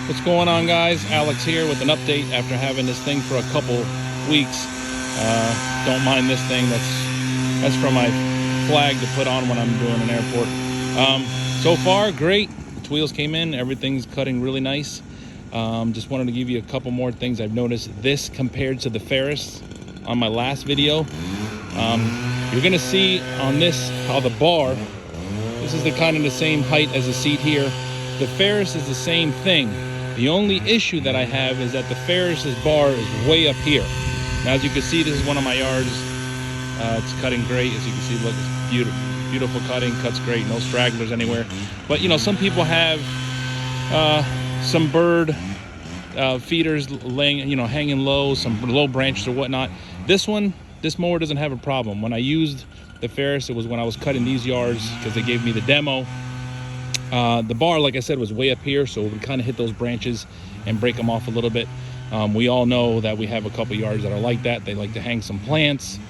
What's going on, guys? Alex here with an update after having this thing for a couple weeks. Don't mind this thing. That's for my flag to put on when I'm doing an airport. So far, great. The wheels came in. Everything's cutting really nice. Just wanted to give you a couple more things I've noticed. This compared to the Ferris on my last video. You're gonna see on this how the bar, this is the kind of the same height as the seat here. The Ferris is the same thing. The only issue that I have is that the Ferris's bar is way up here. Now, as you can see, this is one of my yards. It's cutting great. As you can see, look, it's beautiful, beautiful cutting, cuts great, no stragglers anywhere. But you know, some people have some bird feeders laying, you know, hanging low, some low branches or whatnot. This mower doesn't have a problem. When I used the Ferris, it was when I was cutting these yards because they gave me the demo. The bar, like I said, was way up here, so it would kind of hit those branches and break them off a little bit. We all know that we have a couple yards that are like that. They like to hang some plants,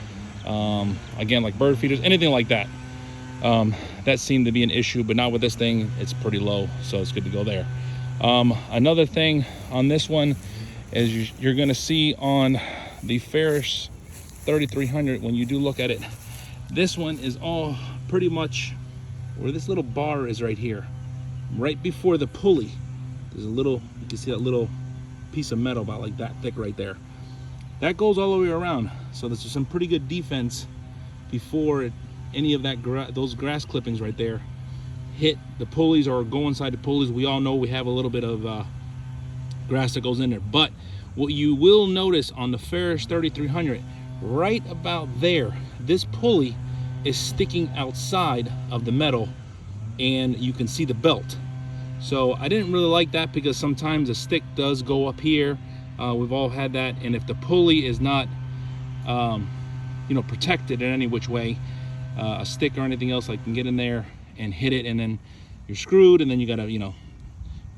again, like bird feeders, anything like that. That seemed to be an issue, but not with this thing. It's pretty low, so it's good to go there. Another thing on this one is you're going to see on the Ferris 3300, when you do look at it, this one is all pretty much where this little bar is right here, right before the pulley. There's a little, you can see that little piece of metal about like that thick right there. That goes all the way around, so there's some pretty good defense before any of that those grass clippings right there hit the pulleys or go inside the pulleys. We all know we have a little bit of grass that goes in there, but what you will notice on the Ferris 3300, right about there, this pulley is sticking outside of the metal and you can see the belt. So I didn't really like that because sometimes a stick does go up here. We've all had that, and if the pulley is not you know, protected in any which way, a stick or anything else like can get in there and hit it, and then you're screwed, and then you gotta, you know,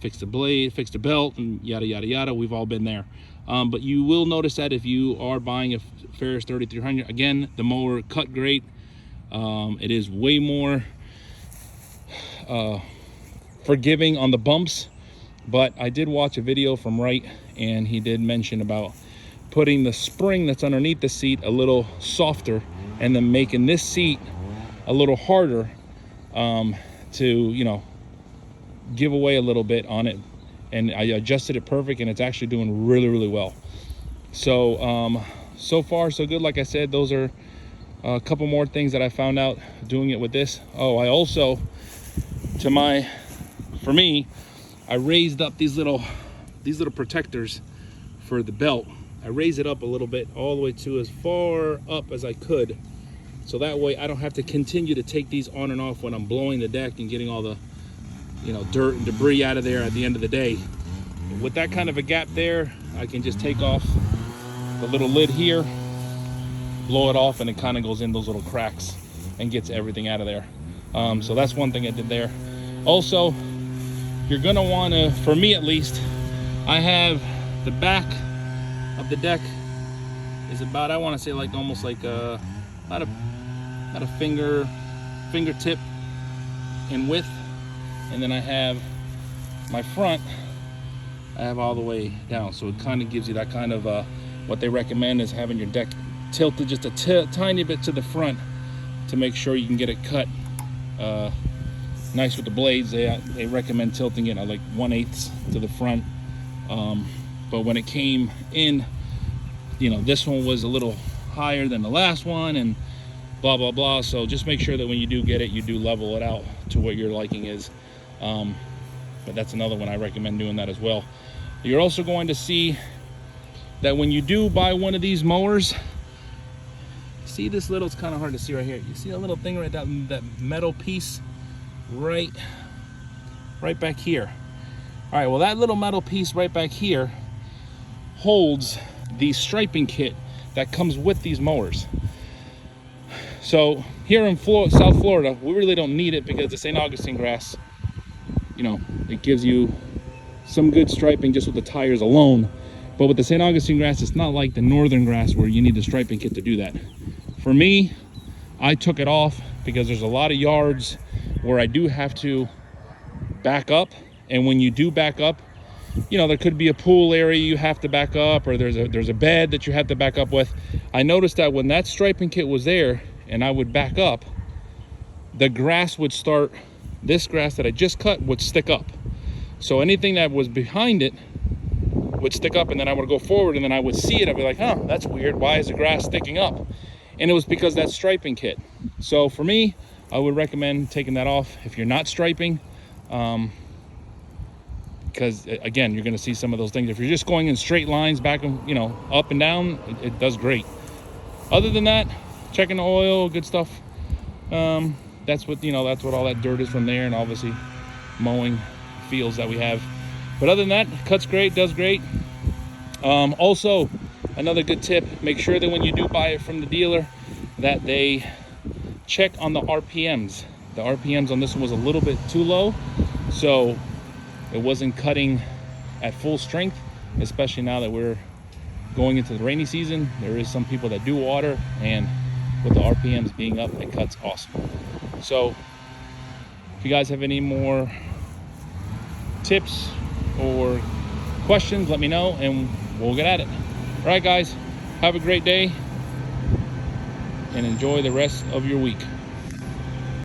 fix the blade, fix the belt, and yada yada yada. We've all been there. But you will notice that if you are buying a Ferris 3300, again, the mower cut great. It is way more forgiving on the bumps, but I did watch a video from Wright, and he did mention about putting the spring that's underneath the seat a little softer and then making this seat a little harder to, you know, give away a little bit on it. And I adjusted it perfect, and it's actually doing really, really well. So so far so good. Like I said, those are a couple more things that I found out doing it with this. Oh, I also, for me, I raised up these little protectors for the belt. I raised it up a little bit, all the way to as far up as I could, so that way I don't have to continue to take these on and off when I'm blowing the deck and getting all the, you know, dirt and debris out of there at the end of the day. With that kind of a gap there, I can just take off the little lid here, blow it off, and it kind of goes in those little cracks and gets everything out of there. So that's one thing I did there. Also, you're gonna want to, for me at least, I have the back of the deck is about, I want to say like almost like about a fingertip in width, and then I have my front, I have all the way down, so it kind of gives you that kind of what they recommend is having your deck tilted just a tiny bit to the front to make sure you can get it cut nice with the blades. They recommend tilting it like 1/8 to the front, but when it came in, you know, this one was a little higher than the last one and blah blah blah. So just make sure that when you do get it, you do level it out to what your liking is. But that's another one I recommend doing that as well. You're also going to see that when you do buy one of these mowers, see this little, it's kind of hard to see right here, you see a little thing right down, that metal piece right back here. All right, well, that little metal piece right back here holds the striping kit that comes with these mowers. So here in South Florida, we really don't need it because the St. Augustine grass, you know, it gives you some good striping just with the tires alone. But with the St. Augustine grass, it's not like the northern grass where you need the striping kit to do that. For me, I took it off because there's a lot of yards where I do have to back up, and when you do back up, you know, there could be a pool area you have to back up, or there's a bed that you have to back up with. I noticed that when that striping kit was there and I would back up, the grass would start, this grass that I just cut would stick up. So anything that was behind it would stick up, and then I would go forward and then I would see it. I'd be like, huh, that's weird. Why is the grass sticking up? And it was because that striping kit. So for me, I would recommend taking that off if you're not striping. Because again, you're going to see some of those things. If you're just going in straight lines back and, you know, up and down, it does great. Other than that, checking the oil, good stuff. That's what, you know, that's what all that dirt is from there, and obviously mowing fields that we have. But other than that, cuts great, does great. Also, another good tip, make sure that when you do buy it from the dealer that they check on the RPMs. The RPMs on this one was a little bit too low, so it wasn't cutting at full strength, especially now that we're going into the rainy season. There is some people that do water, and with the RPMs being up, it cuts awesome. So if you guys have any more tips or questions, let me know and we'll get at it. All right, guys, have a great day and enjoy the rest of your week.